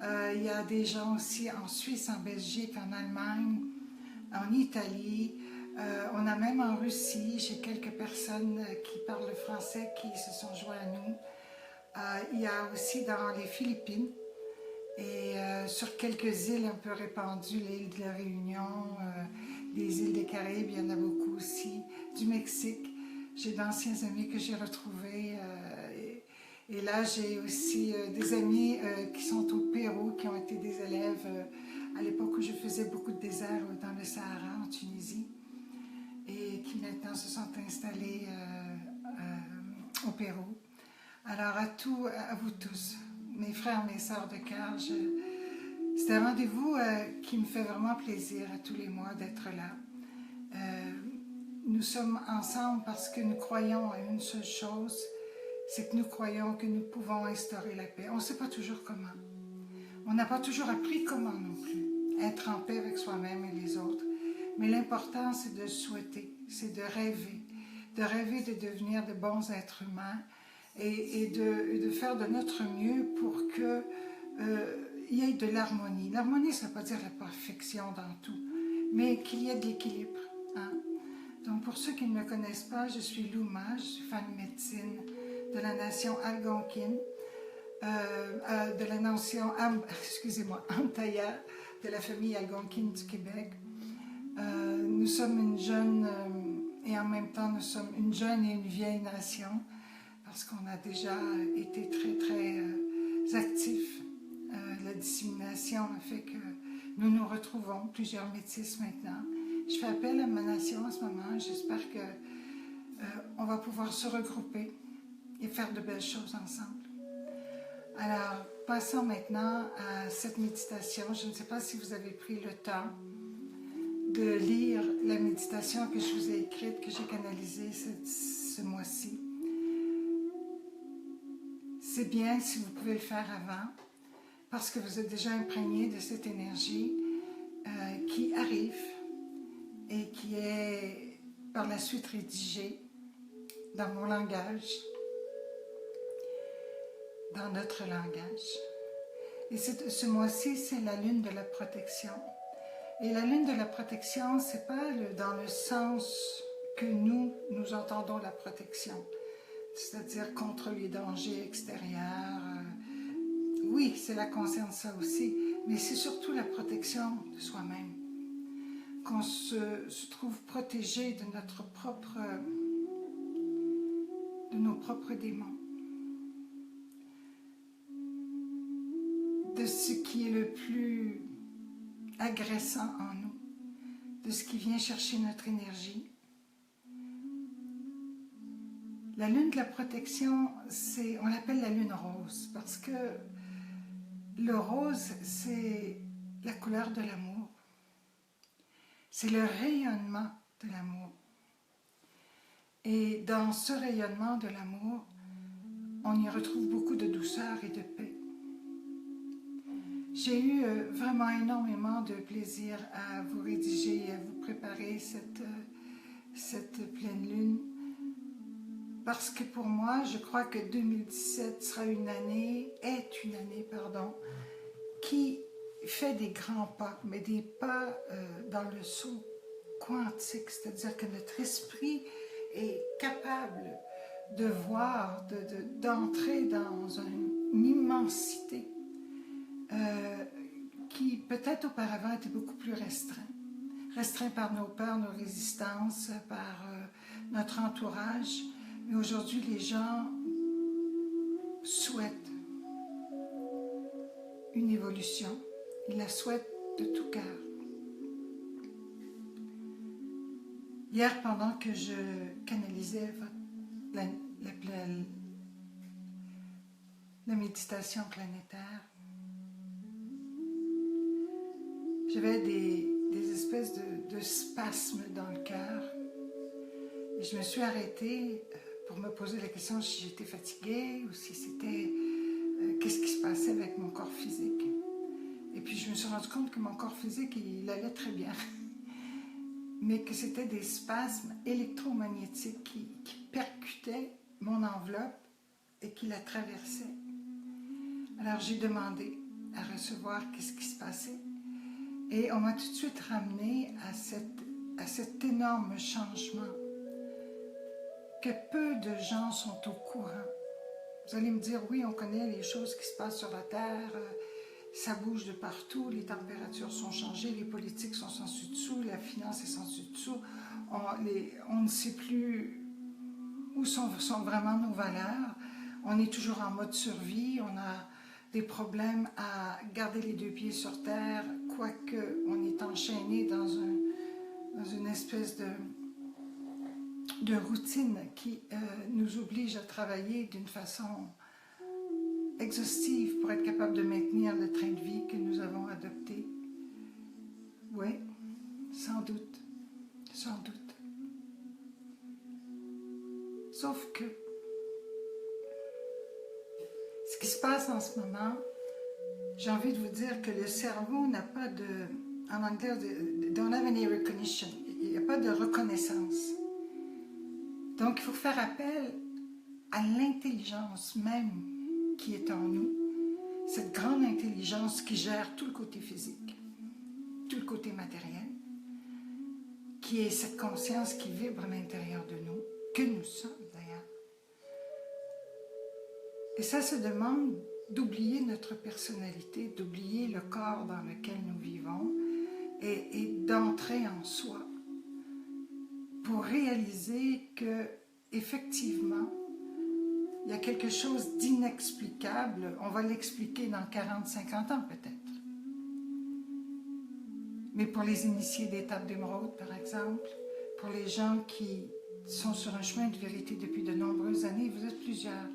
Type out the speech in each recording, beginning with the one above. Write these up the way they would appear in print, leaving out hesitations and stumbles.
Il y a des gens aussi en Suisse, en Belgique, en Allemagne, en Italie. On a même en Russie, j'ai quelques personnes qui parlent le français qui se sont joints à nous. Il y a aussi dans les Philippines et sur quelques îles un peu répandues, l'île de la Réunion, les îles des Caraïbes, il y en a beaucoup aussi, du Mexique. J'ai d'anciens amis que j'ai retrouvés. Et là, j'ai aussi des amis qui sont au Pérou, qui ont été des élèves à l'époque où je faisais beaucoup de désert dans le Sahara, en Tunisie, et qui maintenant se sont installés au Pérou. Alors à vous tous, mes frères, mes sœurs de cœur, c'est un rendez-vous qui me fait vraiment plaisir à tous les mois d'être là. Nous sommes ensemble parce que nous croyons à une seule chose, c'est que nous croyons que nous pouvons instaurer la paix. On ne sait pas toujours comment. On n'a pas toujours appris comment non plus. Être en paix avec soi-même et les autres. Mais l'important, c'est de souhaiter, c'est de rêver de devenir de bons êtres humains et de faire de notre mieux pour que y ait de l'harmonie. L'harmonie, ça ne veut pas dire la perfection dans tout, mais qu'il y ait de l'équilibre. Hein? Donc, pour ceux qui ne me connaissent pas, je suis Louma, je suis femme de médecine de la nation Algonquine, de la nation, Antaya, de la famille Algonquine du Québec. Nous sommes une jeune, et en même temps, nous sommes une jeune et une vieille nation, parce qu'on a déjà été très, très actifs. La dissémination a fait que nous nous retrouvons, plusieurs métis maintenant. Je fais appel à ma nation en ce moment. J'espère qu'on va pouvoir se regrouper et faire de belles choses ensemble. Alors, passons maintenant à cette méditation. Je ne sais pas si vous avez pris le temps de lire la méditation que je vous ai écrite, que j'ai canalisée ce mois-ci. C'est bien si vous pouvez le faire avant, parce que vous êtes déjà imprégné de cette énergie qui arrive et qui est par la suite rédigée dans mon langage, dans notre langage. Et ce mois-ci, c'est la lune de la protection. Et la lune de la protection, c'est pas dans le sens que nous entendons la protection, c'est-à-dire contre les dangers extérieurs. Oui, cela concerne ça aussi, mais c'est surtout la protection de soi-même, qu'on se trouve protégé de nos propres démons, de ce qui est le plus agressant en nous, de ce qui vient chercher notre énergie. La lune de la protection, on l'appelle la lune rose, parce que le rose, c'est la couleur de l'amour. C'est le rayonnement de l'amour. Et dans ce rayonnement de l'amour, on y retrouve beaucoup de douceur et de paix. J'ai eu vraiment énormément de plaisir à vous rédiger et à vous préparer cette pleine lune. Parce que pour moi, je crois que 2017 est une année, qui fait des grands pas, mais des pas dans le saut quantique, c'est-à-dire que notre esprit est capable de voir, d'entrer dans une immensité qui peut-être auparavant était beaucoup plus restreint par nos peurs, nos résistances, par notre entourage. Mais aujourd'hui, les gens souhaitent une évolution. Ils la souhaitent de tout cœur. Hier, pendant que je canalisais la méditation planétaire, j'avais des espèces de spasmes dans le cœur. Et je me suis arrêtée pour me poser la question si j'étais fatiguée ou si c'était qu'est-ce qui se passait avec mon corps physique. Et puis je me suis rendu compte que mon corps physique, il allait très bien. Mais que c'était des spasmes électromagnétiques qui percutaient mon enveloppe et qui la traversaient. Alors j'ai demandé à recevoir qu'est-ce qui se passait. Et on m'a tout de suite ramené à cet énorme changement que peu de gens sont au courant. Vous allez me dire, oui, on connaît les choses qui se passent sur la Terre, ça bouge de partout, les températures sont changées, les politiques sont sans dessus-dessous, la finance est sans dessus-dessous, on ne sait plus où sont vraiment nos valeurs, on est toujours en mode survie, on a des problèmes à garder les deux pieds sur terre, quoique on est enchaîné dans une espèce de routine qui nous oblige à travailler d'une façon exhaustive pour être capable de maintenir le train de vie que nous avons adopté. Oui, sans doute, sans doute. Sauf que ce qui se passe en ce moment, j'ai envie de vous dire que le cerveau n'a pas de, en anglais, don't have any recognition, il n'y a pas de reconnaissance. Donc il faut faire appel à l'intelligence même qui est en nous, cette grande intelligence qui gère tout le côté physique, tout le côté matériel, qui est cette conscience qui vibre à l'intérieur de nous, que nous sommes d'ailleurs. Et ça se demande d'oublier notre personnalité, d'oublier le corps dans lequel nous vivons et d'entrer en soi pour réaliser que, effectivement, il y a quelque chose d'inexplicable. On va l'expliquer dans 40-50 ans peut-être. Mais pour les initiés d'étape d'émeraude, par exemple, pour les gens qui sont sur un chemin de vérité depuis de nombreuses années, vous êtes plusieurs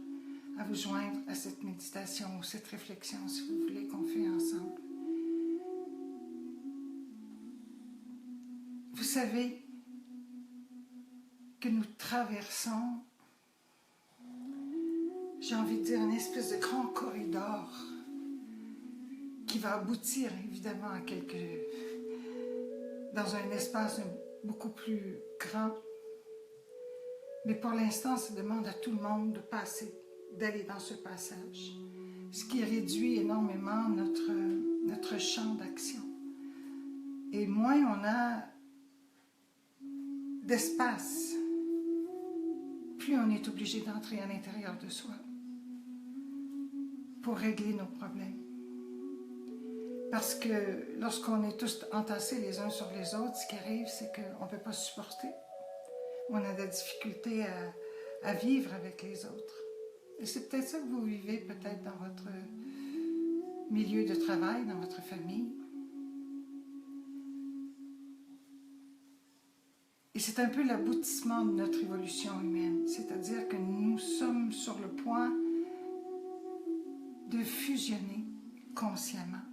à vous joindre à cette méditation ou cette réflexion, si vous voulez, qu'on fait ensemble. Vous savez que nous traversons, j'ai envie de dire, une espèce de grand corridor qui va aboutir évidemment à dans un espace beaucoup plus grand. Mais pour l'instant, ça demande à tout le monde de passer, d'aller dans ce passage, ce qui réduit énormément notre champ d'action. Et moins on a d'espace, plus on est obligé d'entrer à l'intérieur de soi pour régler nos problèmes. Parce que lorsqu'on est tous entassés les uns sur les autres, ce qui arrive, c'est qu'on ne peut pas supporter. On a de la difficulté à vivre avec les autres. Et c'est peut-être ça que vous vivez peut-être dans votre milieu de travail, dans votre famille. Et c'est un peu l'aboutissement de notre évolution humaine, c'est-à-dire que nous sommes sur le point de fusionner consciemment.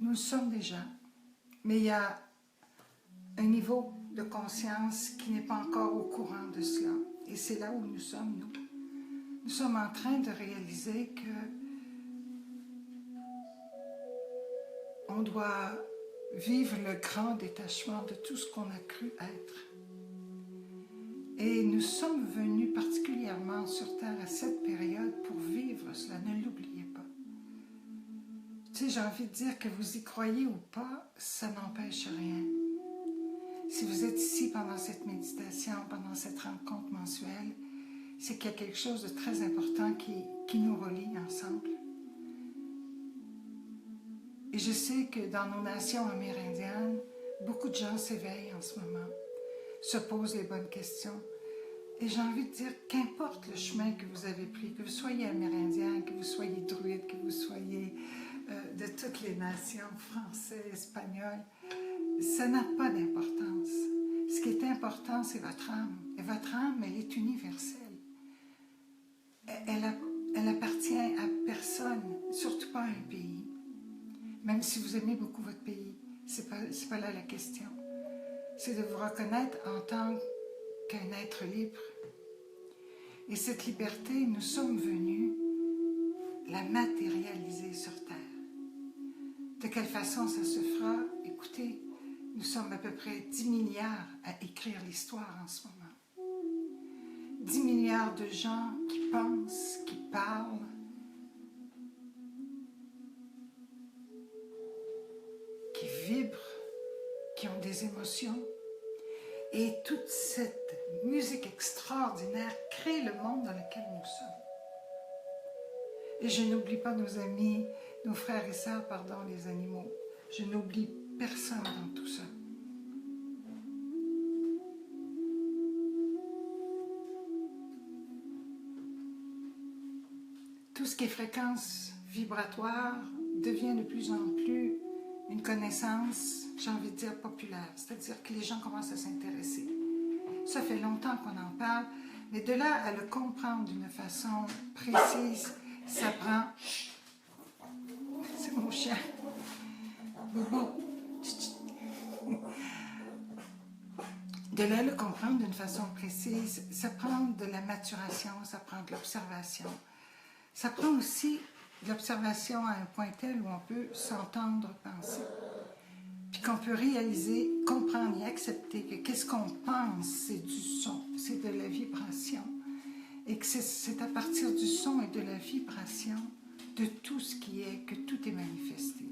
Nous le sommes déjà, mais il y a un niveau de conscience qui n'est pas encore au courant de cela. Et c'est là où nous sommes, nous. Nous sommes en train de réaliser que on doit vivre le grand détachement de tout ce qu'on a cru être. Et nous sommes venus particulièrement sur Terre à cette période pour vivre cela, ne l'oubliez pas. Tu sais, j'ai envie de dire que vous y croyez ou pas, ça n'empêche rien. Si vous êtes ici pendant cette méditation, pendant cette rencontre mensuelle, c'est qu'il y a quelque chose de très important qui nous relie ensemble. Et je sais que dans nos nations amérindiennes, beaucoup de gens s'éveillent en ce moment, se posent les bonnes questions. Et j'ai envie de dire, qu'importe le chemin que vous avez pris, que vous soyez amérindien, que vous soyez druide, que vous soyez de toutes les nations, français, espagnol, ça n'a pas d'importance. Ce qui est important, c'est votre âme. Et votre âme, elle est universelle. Elle appartient à personne, surtout pas à un pays. Même si vous aimez beaucoup votre pays, c'est pas là la question. C'est de vous reconnaître en tant qu'un être libre. Et cette liberté, nous sommes venus la matérialiser sur Terre. De quelle façon ça se fera? Écoutez, nous sommes à peu près 10 milliards à écrire l'histoire en ce moment. 10 milliards de gens qui pensent, qui parlent, les émotions. Et toute cette musique extraordinaire crée le monde dans lequel nous sommes. Et je n'oublie pas nos amis, nos frères et sœurs, pardon, les animaux. Je n'oublie personne dans tout ça. Tout ce qui est fréquence vibratoire devient de plus en plus une connaissance, j'ai envie de dire, populaire. C'est-à-dire que les gens commencent à s'intéresser. Ça fait longtemps qu'on en parle, mais de là à le comprendre d'une façon précise, ça prend... C'est mon chien. Bobo. De là à le comprendre d'une façon précise, ça prend de la maturation, ça prend de l'observation. Ça prend aussi de l'observation à un point tel où on peut s'entendre penser. Puis qu'on peut réaliser, comprendre et accepter que qu'est-ce qu'on pense, c'est du son, c'est de la vibration. Et que c'est à partir du son et de la vibration de tout ce qui est, que tout est manifesté.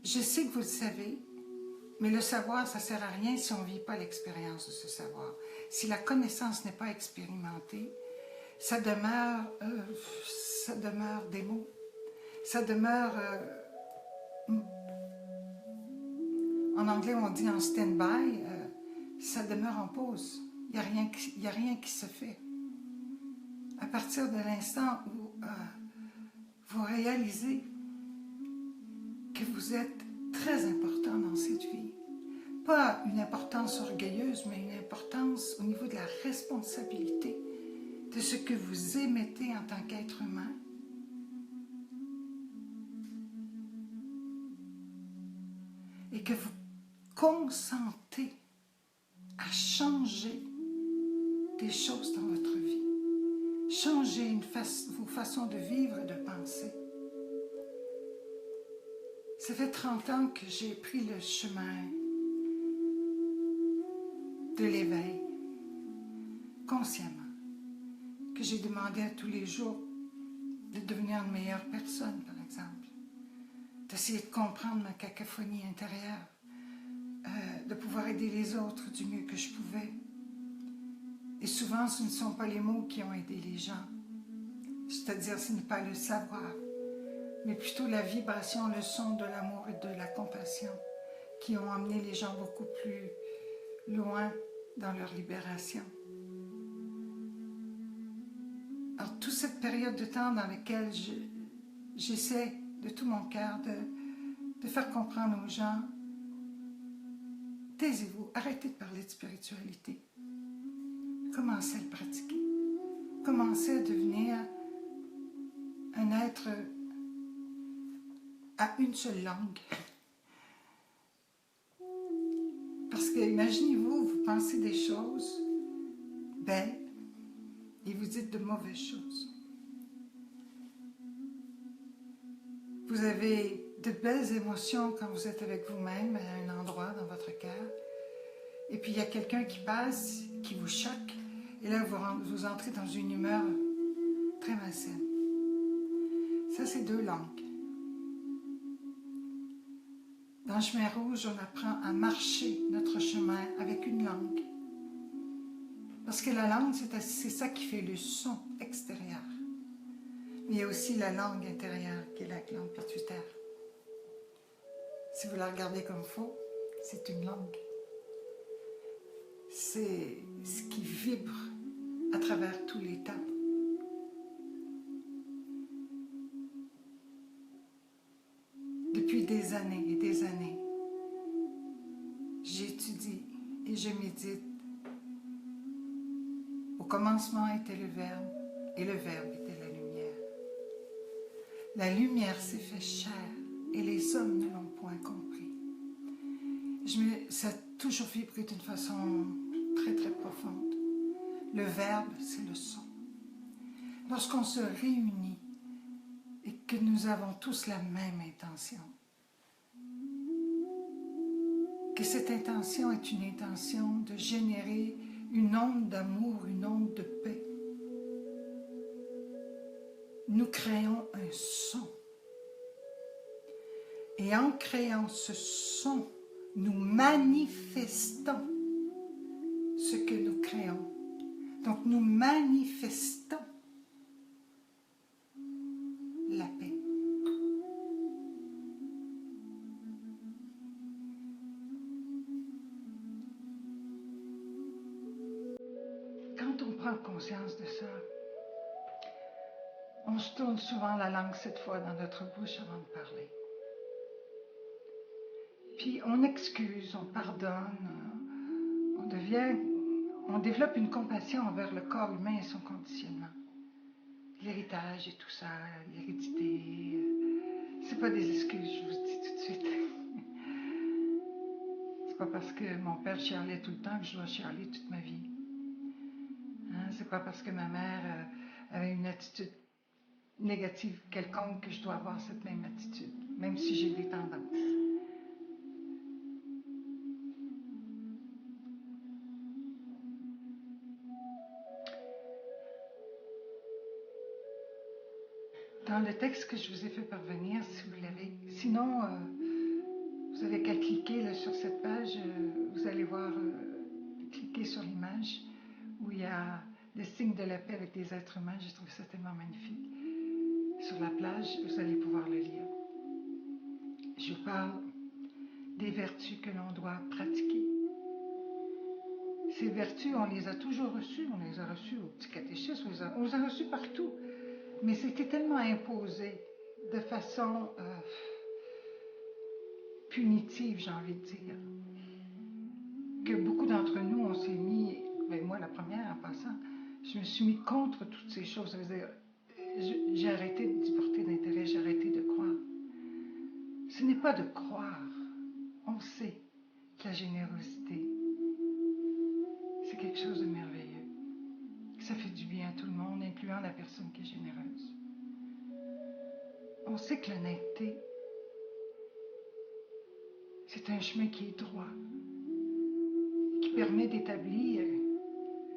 Je sais que vous le savez, mais le savoir, ça ne sert à rien si on ne vit pas l'expérience de ce savoir. Si la connaissance n'est pas expérimentée, ça demeure des mots. Ça demeure, en anglais on dit en stand-by, ça demeure en pause. Il n'y a rien qui se fait. À partir de l'instant où vous réalisez que vous êtes très important dans cette vie, pas une importance orgueilleuse, mais une importance au niveau de la responsabilité de ce que vous émettez en tant qu'être humain, et que vous consentez à changer des choses dans votre vie, changer vos façons de vivre et de penser. Ça fait 30 ans que j'ai pris le chemin de l'éveil, consciemment, que j'ai demandé à tous les jours de devenir une meilleure personne, par exemple, d'essayer de comprendre ma cacophonie intérieure, de pouvoir aider les autres du mieux que je pouvais. Et souvent, ce ne sont pas les mots qui ont aidé les gens, c'est-à-dire ce n'est pas le savoir, mais plutôt la vibration, le son de l'amour et de la compassion qui ont amené les gens beaucoup plus loin dans leur libération. Alors, toute cette période de temps dans laquelle j'essaie de tout mon cœur de faire comprendre aux gens, taisez-vous, arrêtez de parler de spiritualité. Commencez à le pratiquer. Commencez à devenir un être à une seule langue. Parce que, imaginez-vous, vous pensez des choses belles et vous dites de mauvaises choses. Vous avez de belles émotions quand vous êtes avec vous-même à un endroit dans votre cœur. Et puis il y a quelqu'un qui passe, qui vous choque, et là vous entrez dans une humeur très malsaine. Ça, c'est deux langues. Dans le chemin rouge, on apprend à marcher notre chemin avec une langue. Parce que la langue, c'est ça qui fait le son extérieur. Mais il y a aussi la langue intérieure, qui est la glande pituitaire. Si vous la regardez comme faux, c'est une langue. C'est ce qui vibre à travers tous les temps. Depuis des années et des années, j'étudie et je médite. Au commencement était le Verbe, et le Verbe était la lumière. La lumière s'est fait chair, et les hommes ne l'ont point compris. Ça a toujours vibré d'une façon très très profonde. Le Verbe, c'est le son. Lorsqu'on se réunit et que nous avons tous la même intention, que cette intention est une intention de générer une onde d'amour, une onde de paix, nous créons un son. Et en créant ce son, nous manifestons ce que nous créons. Donc nous manifestons la paix. Quand on prend conscience de ça, on se tourne souvent la langue cette fois dans notre bouche avant de parler. Puis on excuse, on pardonne, on développe une compassion envers le corps humain et son conditionnement. L'héritage et tout ça, l'hérédité, c'est pas des excuses, je vous le dis tout de suite. C'est pas parce que mon père chialait tout le temps que je dois chialer toute ma vie. Hein? C'est pas parce que ma mère avait une attitude négative quelconque que je dois avoir cette même attitude, même si j'ai des tendances. Dans le texte que je vous ai fait parvenir, si vous l'avez, sinon vous avez qu'à cliquer là, sur cette page, vous allez voir, cliquer sur l'image où il y a le signe de la paix avec des êtres humains. J'ai trouvé ça tellement magnifique. Sur la plage, vous allez pouvoir le lire. Je parle des vertus que l'on doit pratiquer. Ces vertus, on les a toujours reçues. On les a reçues au petit catéchisme, on les a reçues partout. Mais c'était tellement imposé de façon punitive, j'ai envie de dire, que beaucoup d'entre nous, on s'est mis, ben moi la première en passant, je me suis mis contre toutes ces choses. Ça veut dire, j'ai arrêté d'y porter d'intérêt, j'ai arrêté de croire. Ce n'est pas de croire. On sait que la générosité, c'est quelque chose de merveilleux. Ça fait du bien à tout le monde, incluant la personne qui est généreuse. On sait que l'honnêteté, c'est un chemin qui est droit, qui permet d'établir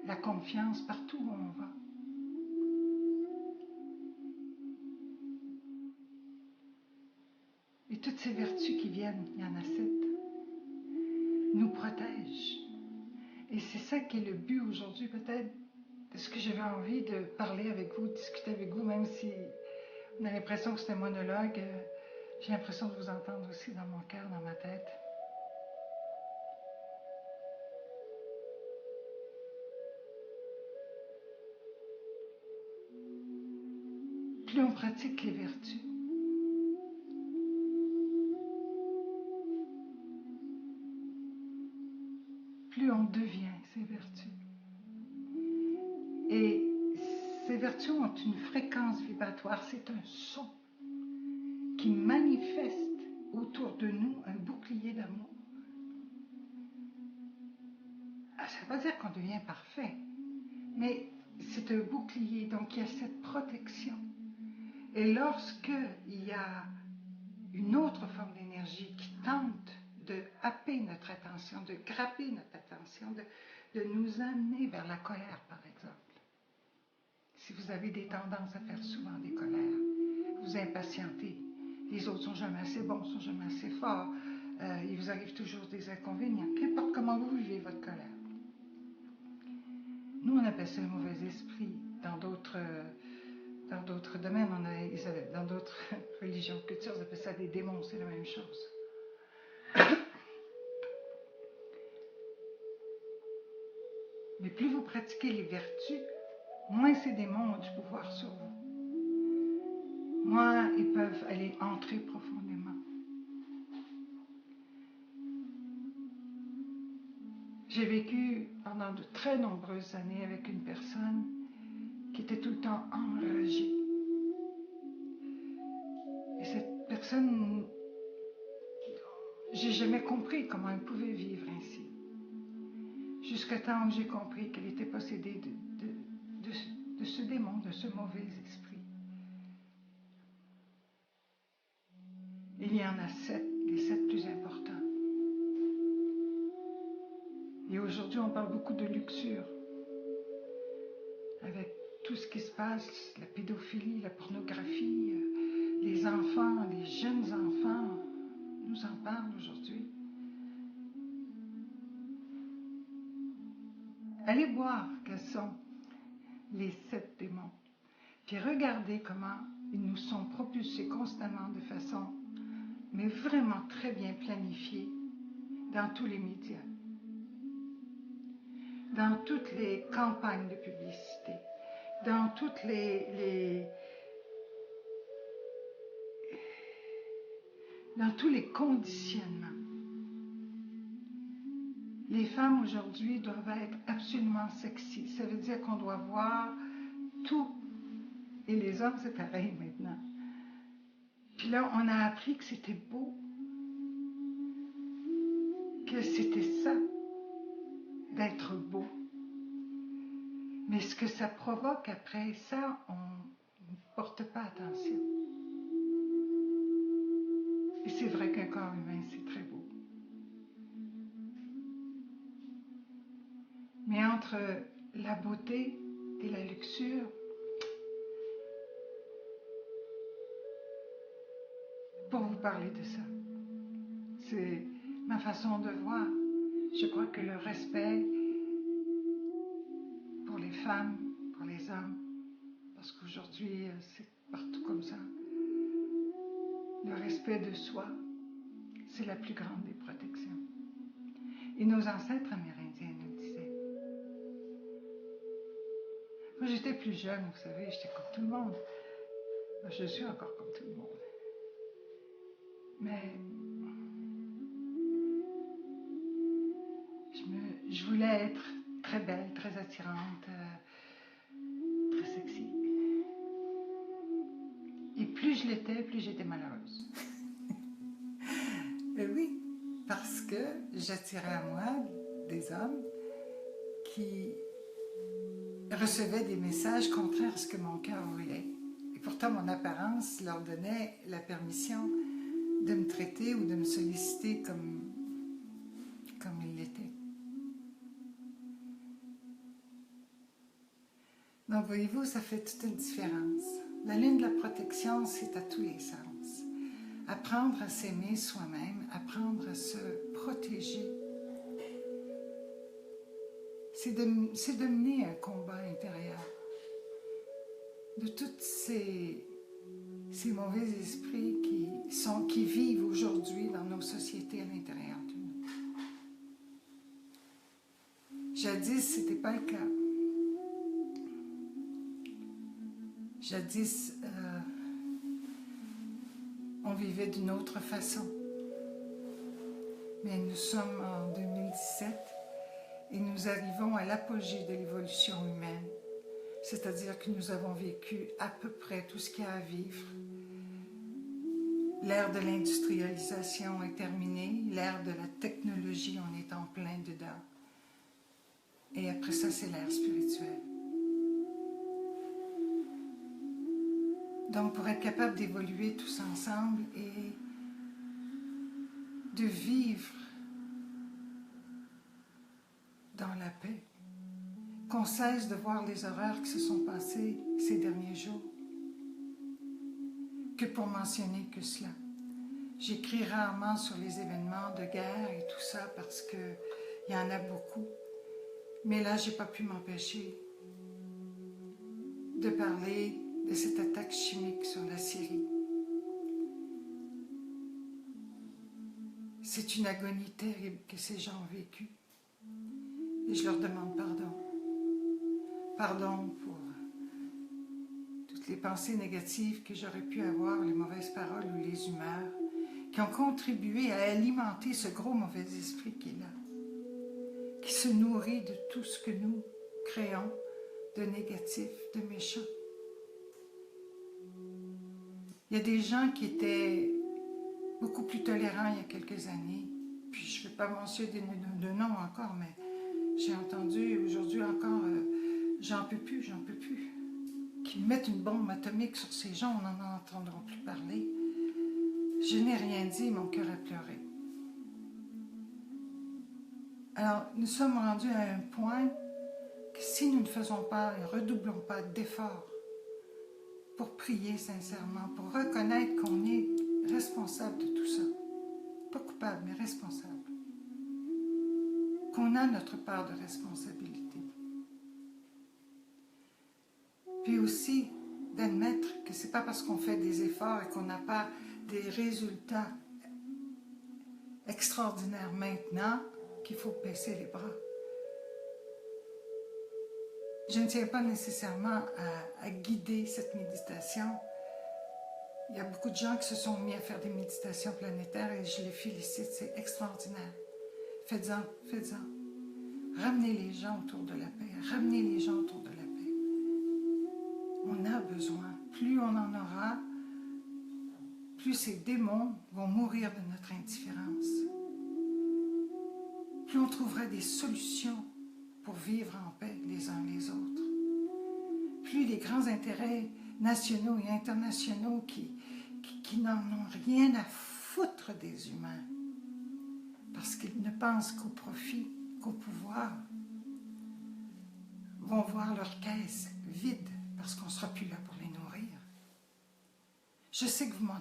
la confiance partout où on va. Et toutes ces vertus qui viennent, il y en a 7, nous protègent. Et c'est ça qui est le but aujourd'hui, peut-être, de ce que j'avais envie de parler avec vous, de discuter avec vous, même si on a l'impression que c'est un monologue. J'ai l'impression de vous entendre aussi dans mon cœur, dans ma tête. Plus on pratique les vertus, plus on devient ces vertus. Et ces vertus ont une fréquence vibratoire, c'est un son qui manifeste autour de nous un bouclier d'amour. Ça ne veut pas dire qu'on devient parfait, mais c'est un bouclier, donc il y a cette protection. Et lorsque il y a une autre forme d'énergie qui tente de happer notre attention, de grapper notre attention, de nous amener vers la colère, par exemple. Si vous avez des tendances à faire souvent des colères, vous impatientez, les autres sont jamais assez bons, sont jamais assez forts, il vous arrive toujours des inconvénients, qu'importe comment vous vivez votre colère. Nous, on appelle ça le mauvais esprit. Dans d'autres domaines, dans d'autres religions, cultures, on appelle ça des démons, c'est la même chose. Mais plus vous pratiquez les vertus, moins ces démons ont du pouvoir sur vous. Moins ils peuvent aller entrer profondément. J'ai vécu pendant de très nombreuses années avec une personne qui était tout le temps enragée. Et cette personne, j'ai jamais compris comment elle pouvait vivre ainsi. Jusqu'à temps où j'ai compris qu'elle était possédée de ce démon, de ce mauvais esprit. Il y en a 7, les 7 plus importants. Et aujourd'hui, on parle beaucoup de luxure. Avec tout ce qui se passe, la pédophilie, la pornographie, les enfants, les jeunes enfants nous en parlent aujourd'hui. Allez voir quels sont les 7 démons. Puis regardez comment ils nous sont propulsés constamment de façon, mais vraiment très bien planifiée, dans tous les médias, dans toutes les campagnes de publicité, dans toutes dans tous les conditionnements. Les femmes aujourd'hui doivent être absolument sexy. Ça veut dire qu'on doit voir tout. Et les hommes, c'est pareil maintenant. Puis là, on a appris que c'était beau, que c'était ça, d'être beau. Mais ce que ça provoque après ça, on ne porte pas attention. Et c'est vrai qu'un corps humain, c'est très beau. Mais entre la beauté et la luxure, pour vous parler de ça, c'est ma façon de voir. Je crois que le respect pour les femmes, pour les hommes, parce qu'aujourd'hui, c'est partout comme ça, le respect de soi, c'est la plus grande des protections. Et nos ancêtres amérindiens nous disaient. Quand j'étais plus jeune, vous savez, j'étais comme tout le monde. Je suis encore comme tout le monde. Mais je voulais être très belle, très attirante, très sexy. Et plus je l'étais, plus j'étais malheureuse. Et oui, parce que j'attirais à moi des hommes qui recevaient des messages contraires à ce que mon cœur voulait. Et pourtant, mon apparence leur donnait la permission de me traiter ou de me solliciter comme il l'était. Donc, voyez-vous, ça fait toute une différence. La lune de la protection, c'est à tous les sens. Apprendre à s'aimer soi-même, apprendre à se protéger. C'est de mener un combat intérieur de tous ces mauvais esprits qui vivent aujourd'hui dans nos sociétés à l'intérieur de nous. Jadis, ce n'était pas le cas. Jadis, on vivait d'une autre façon. Mais nous sommes en 2017 et nous arrivons à l'apogée de l'évolution humaine. C'est-à-dire que nous avons vécu à peu près tout ce qu'il y a à vivre. L'ère de l'industrialisation est terminée, l'ère de la technologie, on est en plein dedans. Et après ça, c'est l'ère spirituelle. Donc, pour être capable d'évoluer tous ensemble et de vivre dans la paix, qu'on cesse de voir les horreurs qui se sont passées ces derniers jours, que pour mentionner que cela. J'écris rarement sur les événements de guerre et tout ça parce qu'il y en a beaucoup. Mais là, je n'ai pas pu m'empêcher de parler de cette attaque chimique sur la Syrie. C'est une agonie terrible que ces gens ont vécue. Et je leur demande pardon. Pardon pour toutes les pensées négatives que j'aurais pu avoir, les mauvaises paroles ou les humeurs, qui ont contribué à alimenter ce gros mauvais esprit qui est là, qui se nourrit de tout ce que nous créons de négatif, de méchant. Il y a des gens qui étaient beaucoup plus tolérants il y a quelques années, puis je ne vais pas mentionner de nom encore, mais j'ai entendu aujourd'hui encore, j'en peux plus, qu'ils mettent une bombe atomique sur ces gens, on n'en entendra plus parler. Je n'ai rien dit, mon cœur a pleuré. Alors, nous sommes rendus à un point que si nous ne faisons pas et redoublons pas d'efforts pour prier sincèrement, pour reconnaître qu'on est responsable de tout ça, pas coupable, mais responsable, qu'on a notre part de responsabilité, Puis aussi, d'admettre que ce n'est pas parce qu'on fait des efforts et qu'on n'a pas des résultats extraordinaires maintenant qu'il faut baisser les bras. Je ne tiens pas nécessairement à guider cette méditation. Il y a beaucoup de gens qui se sont mis à faire des méditations planétaires et je les félicite, c'est extraordinaire. Faites-en, faites-en. Ramenez les gens autour de la paix, ramenez les gens autour de la paix. On a besoin, plus on en aura, plus ces démons vont mourir de notre indifférence. Plus on trouvera des solutions pour vivre en paix les uns les autres. Plus les grands intérêts nationaux et internationaux qui n'en ont rien à foutre des humains, parce qu'ils ne pensent qu'au profit, qu'au pouvoir, vont voir leur caisse vide parce qu'on ne sera plus là pour les nourrir. Je sais que vous m'entendez.